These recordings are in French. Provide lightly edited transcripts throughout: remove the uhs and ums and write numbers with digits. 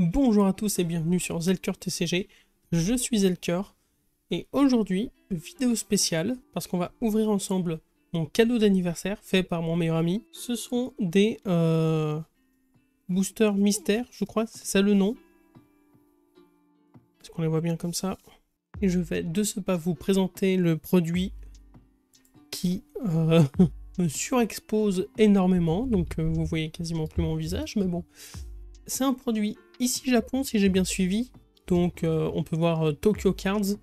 Bonjour à tous et bienvenue sur Zelker TCG, je suis Zelker et aujourd'hui, vidéo spéciale parce qu'on va ouvrir ensemble mon cadeau d'anniversaire fait par mon meilleur ami. Ce sont des boosters mystères, je crois, c'est ça le nom. Est-ce qu'on les voit bien comme ça? Et je vais de ce pas vous présenter le produit qui me surexpose énormément, donc vous voyez quasiment plus mon visage, mais bon. C'est un produit ici Japon, si j'ai bien suivi, donc on peut voir Tokyo Cards.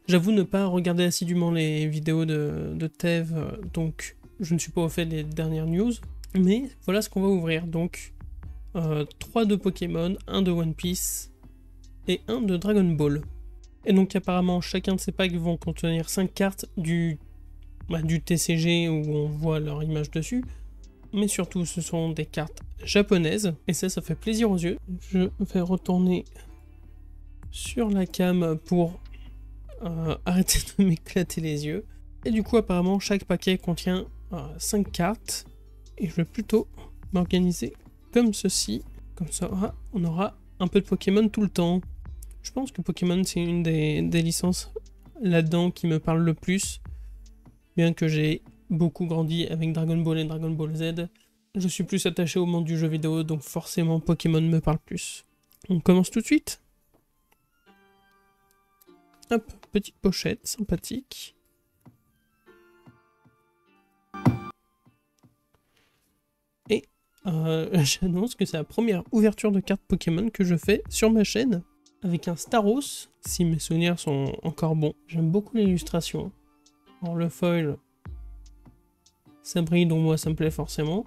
J'avoue ne pas regarder assidûment les vidéos de Tev, donc je ne suis pas au fait des dernières news, mais voilà ce qu'on va ouvrir, donc 3 de Pokémon, 1 de One Piece et 1 de Dragon Ball. Et donc apparemment chacun de ces packs vont contenir 5 cartes du TCG où on voit leur image dessus, mais surtout ce sont des cartes japonaises, et ça fait plaisir aux yeux. Je vais retourner sur la cam pour arrêter de m'éclater les yeux. Et du coup apparemment chaque paquet contient 5 cartes, et je vais plutôt m'organiser comme ceci, comme ça on aura un peu de Pokémon tout le temps. Je pense que Pokémon c'est une des licences là-dedans qui me parle le plus, bien que j'ai beaucoup grandi avec Dragon Ball et Dragon Ball Z. Je suis plus attaché au monde du jeu vidéo, donc forcément Pokémon me parle plus. On commence tout de suite. Hop, petite pochette, sympathique. Et j'annonce que c'est la première ouverture de cartes Pokémon que je fais sur ma chaîne, avec un Staros, si mes souvenirs sont encore bons. J'aime beaucoup l'illustration. Alors le foil, ça brille, donc moi ça me plaît forcément.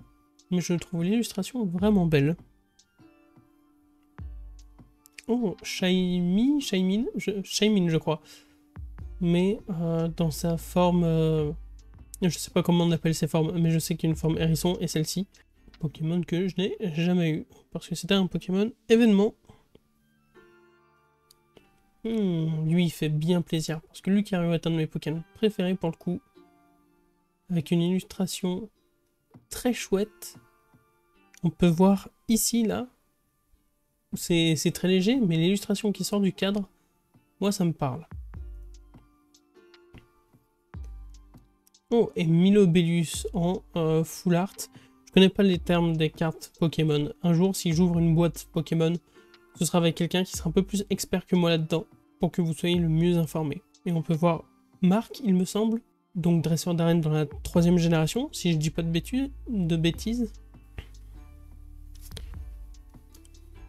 Mais je trouve l'illustration vraiment belle. Oh, Shaymin, je crois. Mais dans sa forme... je sais pas comment on appelle ces formes, mais je sais qu'il y a une forme hérisson et celle-ci. Pokémon que je n'ai jamais eu. Parce que c'était un Pokémon événement. Lui, il fait bien plaisir. Parce que Lucario est un de mes Pokémon préférés pour le coup. Avec une illustration très chouette. On peut voir ici, là, c'est très léger, mais l'illustration qui sort du cadre, moi ça me parle. Oh, et Milobellus en full art. Je connais pas les termes des cartes Pokémon. Un jour, si j'ouvre une boîte Pokémon, ce sera avec quelqu'un qui sera un peu plus expert que moi là-dedans, pour que vous soyez le mieux informé. Et on peut voir Marc, il me semble, donc dresseur d'arène dans la 3e génération, si je dis pas de bêtises.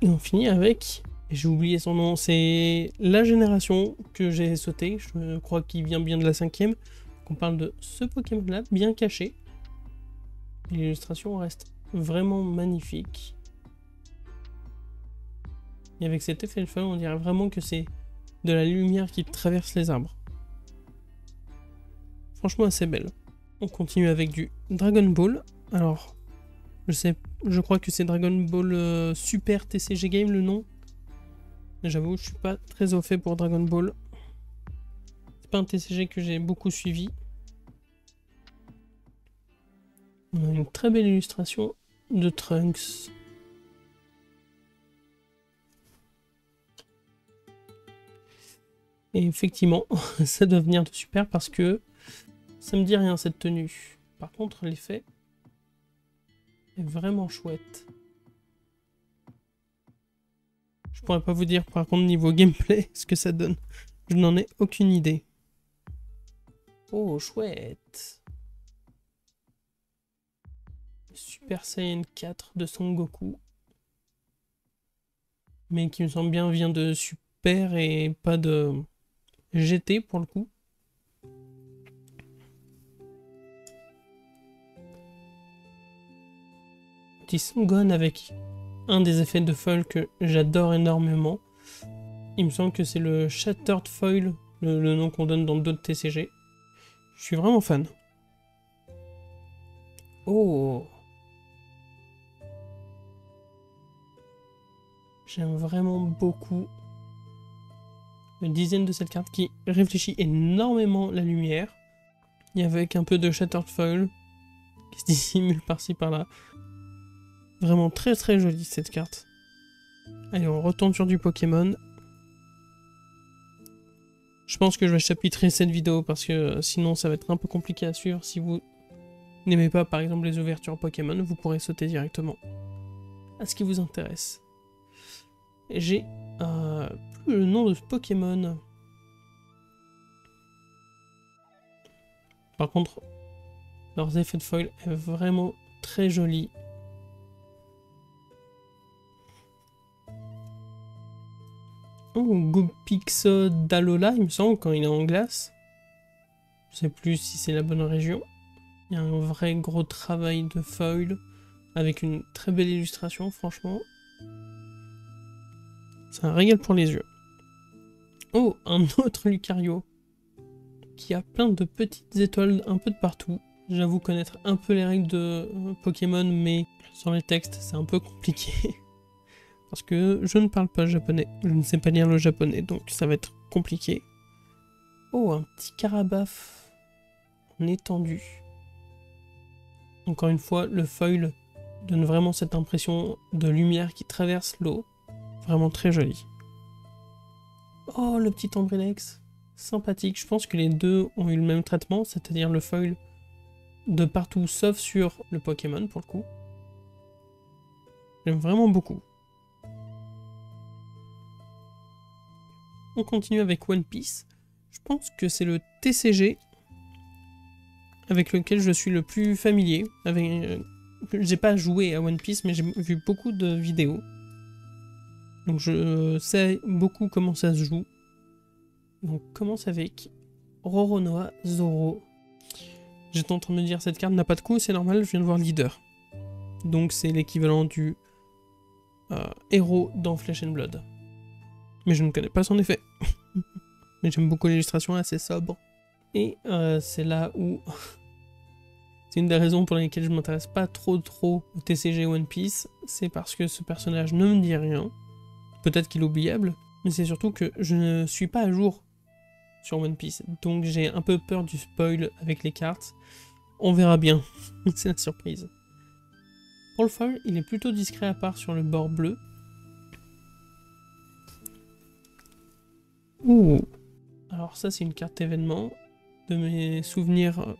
Et on finit avec, j'ai oublié son nom, c'est la génération que j'ai sauté, je crois qu'il vient bien de la 5e. On parle de ce Pokémon là, bien caché. L'illustration reste vraiment magnifique. Et avec cet effet de feu, on dirait vraiment que c'est de la lumière qui traverse les arbres. Franchement assez belle. On continue avec du Dragon Ball. Alors, je crois que c'est Dragon Ball Super TCG Game le nom. J'avoue, je suis pas très au fait pour Dragon Ball. C'est pas un TCG que j'ai beaucoup suivi. On a une très belle illustration de Trunks. Et effectivement, ça doit venir de super parce que ça me dit rien cette tenue. Par contre, l'effet est vraiment chouette. Je pourrais pas vous dire par contre niveau gameplay ce que ça donne. Je n'en ai aucune idée. Oh, chouette. Super Saiyan 4 de Son Goku. Mais qui me semble bien vient de Super et pas de GT pour le coup. Petit Songon avec un des effets de foil que j'adore énormément. Il me semble que c'est le Shattered Foil, le nom qu'on donne dans d'autres TCG. Je suis vraiment fan. Oh! J'aime vraiment beaucoup le design de cette carte qui réfléchit énormément la lumière. Et avec un peu de Shattered Foil qui se dissimule par-ci par-là. Vraiment très très jolie cette carte. Allez, on retourne sur du Pokémon. Je pense que je vais chapitrer cette vidéo parce que sinon ça va être un peu compliqué à suivre. Si vous n'aimez pas par exemple les ouvertures Pokémon, vous pourrez sauter directement à ce qui vous intéresse. J'ai plus le nom de ce Pokémon. Par contre, leurs effets de foil est vraiment très joli. Oh, Gopixodalola, il me semble, quand il est en glace. Je sais plus si c'est la bonne région. Il y a un vrai gros travail de foil avec une très belle illustration, franchement. C'est un régal pour les yeux. Oh, un autre Lucario qui a plein de petites étoiles un peu de partout. J'avoue connaître un peu les règles de Pokémon, mais sans les textes, c'est un peu compliqué. Parce que je ne parle pas japonais. Je ne sais pas lire le japonais, donc ça va être compliqué. Oh, un petit Carabaf en étendu. Encore une fois, le foil donne vraiment cette impression de lumière qui traverse l'eau. Vraiment très joli. Oh, le petit Ambrilex. Sympathique. Je pense que les deux ont eu le même traitement, c'est-à-dire le foil de partout, sauf sur le Pokémon, pour le coup. J'aime vraiment beaucoup. On continue avec One Piece. Je pense que c'est le TCG avec lequel je suis le plus familier. J'ai pas joué à One Piece, mais j'ai vu beaucoup de vidéos. Donc je sais beaucoup comment ça se joue. Donc on commence avec Roronoa Zoro. J'étais en train de me dire, cette carte n'a pas de coup, c'est normal, je viens de voir leader. Donc c'est l'équivalent du héros dans Flesh and Blood. Mais je ne connais pas son effet. Mais j'aime beaucoup l'illustration, assez sobre. Et c'est là où... c'est une des raisons pour lesquelles je ne m'intéresse pas trop au TCG One Piece. C'est parce que ce personnage ne me dit rien. Peut-être qu'il est oubliable. Mais c'est surtout que je ne suis pas à jour sur One Piece. Donc j'ai un peu peur du spoil avec les cartes. On verra bien. C'est la surprise. Pour le foil, il est plutôt discret à part sur le bord bleu. Ouh. Alors ça c'est une carte événement. De mes souvenirs...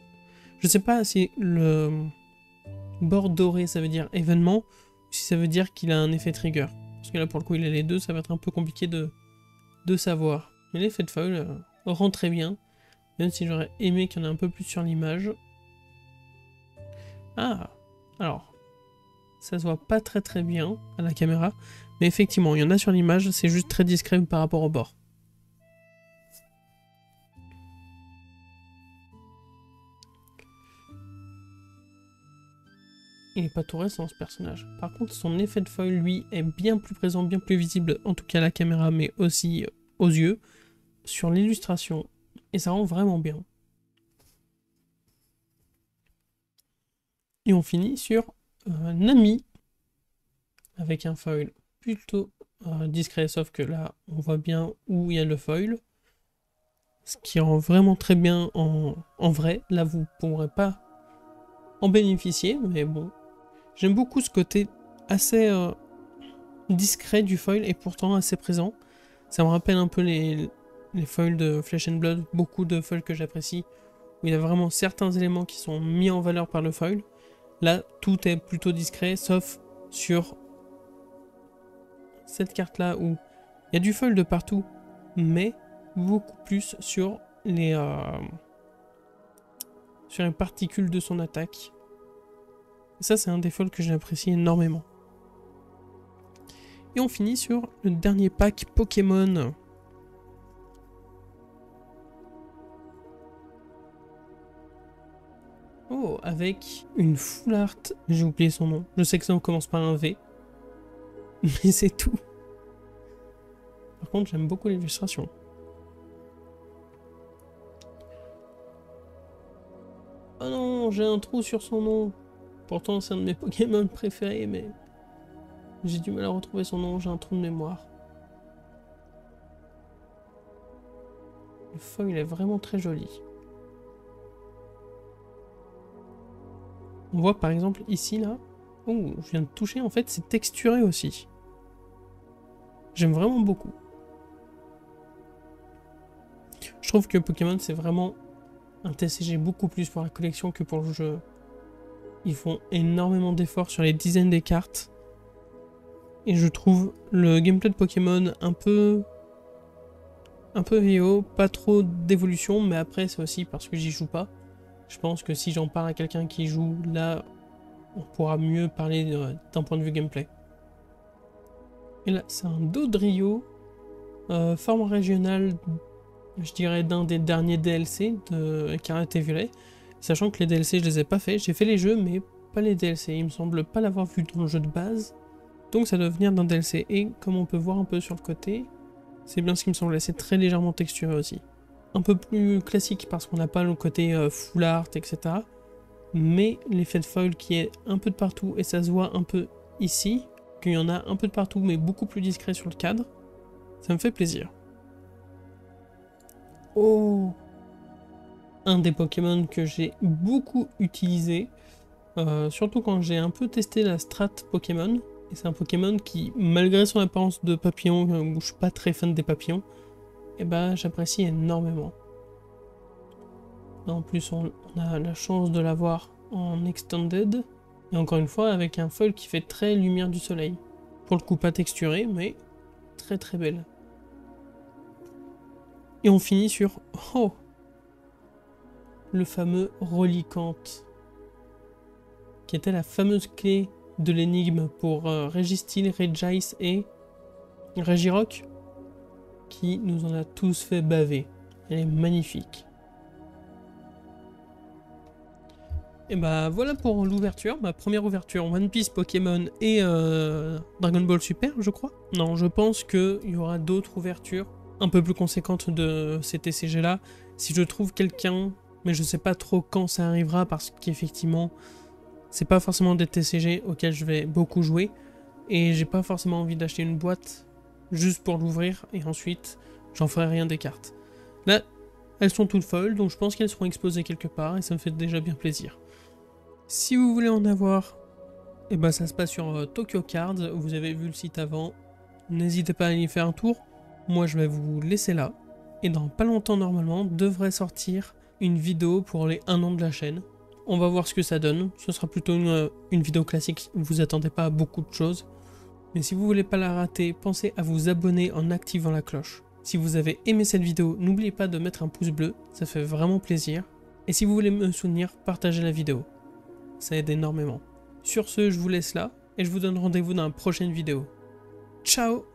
Je sais pas si le bord doré ça veut dire événement, ou si ça veut dire qu'il a un effet trigger. Parce que là pour le coup il a les deux, ça va être un peu compliqué de savoir. Mais l'effet de foil rend très bien, même si j'aurais aimé qu'il y en ait un peu plus sur l'image. Ah, alors, ça se voit pas très bien à la caméra, mais effectivement il y en a sur l'image, c'est juste très discret par rapport au bord. Il n'est pas tout récent ce personnage. Par contre, son effet de foil, lui, est bien plus présent, bien plus visible, en tout cas à la caméra, mais aussi aux yeux, sur l'illustration. Et ça rend vraiment bien. Et on finit sur Nami, avec un foil plutôt discret, sauf que là, on voit bien où il y a le foil. Ce qui rend vraiment très bien en vrai. Là, vous ne pourrez pas en bénéficier, mais bon. J'aime beaucoup ce côté assez discret du foil et pourtant assez présent. Ça me rappelle un peu les foils de Flesh and Blood, beaucoup de foils que j'apprécie, où il y a vraiment certains éléments qui sont mis en valeur par le foil. Là, tout est plutôt discret, sauf sur cette carte-là où il y a du foil de partout, mais beaucoup plus sur les particules de son attaque. Et ça, c'est un des foils que j'apprécie énormément. Et on finit sur le dernier pack Pokémon. Oh, avec une full art. J'ai oublié son nom. Je sais que ça commence par un V. Mais c'est tout. Par contre, j'aime beaucoup l'illustration. Oh non, j'ai un trou sur son nom. Pourtant, c'est un de mes Pokémon préférés, mais... j'ai du mal à retrouver son nom, j'ai un trou de mémoire. Le foil est vraiment très joli. On voit par exemple ici, là... oh, je viens de toucher, en fait, c'est texturé aussi. J'aime vraiment beaucoup. Je trouve que Pokémon, c'est vraiment un TCG beaucoup plus pour la collection que pour le jeu. Ils font énormément d'efforts sur les dizaines des cartes. Et je trouve le gameplay de Pokémon un peu vieillot, pas trop d'évolution, mais après c'est aussi parce que j'y joue pas. Je pense que si j'en parle à quelqu'un qui joue, là, on pourra mieux parler d'un point de vue gameplay. Et là, c'est un Dodrio, forme régionale, je dirais d'un des derniers DLC de Écarlate et Violet. Sachant que les DLC, je les ai pas fait. J'ai fait les jeux, mais pas les DLC. Il me semble pas l'avoir vu dans le jeu de base. Donc ça doit venir d'un DLC. Et comme on peut voir un peu sur le côté, c'est bien ce qui me semblait. C'est très légèrement texturé aussi. Un peu plus classique parce qu'on n'a pas le côté full art, etc. Mais l'effet de foil qui est un peu de partout, et ça se voit un peu ici, qu'il y en a un peu de partout, mais beaucoup plus discret sur le cadre, ça me fait plaisir. Oh! Un des Pokémon que j'ai beaucoup utilisé, surtout quand j'ai un peu testé la strat Pokémon. Et c'est un Pokémon qui, malgré son apparence de papillon, où je suis pas très fan des papillons, et ben j'apprécie énormément. En plus, on a la chance de l'avoir en Extended, et encore une fois avec un foil qui fait très lumière du soleil. Pour le coup, pas texturé, mais très très belle. Et on finit sur... Oh! Le fameux Reliquante, qui était la fameuse clé de l'énigme pour Registeel, Regice et Regirock, qui nous en a tous fait baver. Elle est magnifique. Et bah voilà pour l'ouverture, ma première ouverture One Piece, Pokémon et Dragon Ball Super, je crois. Non, je pense qu'il y aura d'autres ouvertures un peu plus conséquentes de ces TCG là. Si je trouve quelqu'un, mais je sais pas trop quand ça arrivera parce qu'effectivement, c'est pas forcément des TCG auxquels je vais beaucoup jouer. Et j'ai pas forcément envie d'acheter une boîte juste pour l'ouvrir et ensuite j'en ferai rien des cartes. Là, elles sont toutes folles, donc je pense qu'elles seront exposées quelque part et ça me fait déjà bien plaisir. Si vous voulez en avoir, et ben ça se passe sur Tokyo Cards, vous avez vu le site avant, n'hésitez pas à y faire un tour. Moi je vais vous laisser là, et dans pas longtemps normalement devrait sortir une vidéo pour les 1 an de la chaîne. On va voir ce que ça donne, ce sera plutôt une vidéo classique, vous attendez pas à beaucoup de choses. Mais si vous voulez pas la rater, pensez à vous abonner en activant la cloche. Si vous avez aimé cette vidéo, n'oubliez pas de mettre un pouce bleu, ça fait vraiment plaisir. Et si vous voulez me soutenir, partagez la vidéo. Ça aide énormément. Sur ce, je vous laisse là, et je vous donne rendez-vous dans la prochaine vidéo. Ciao!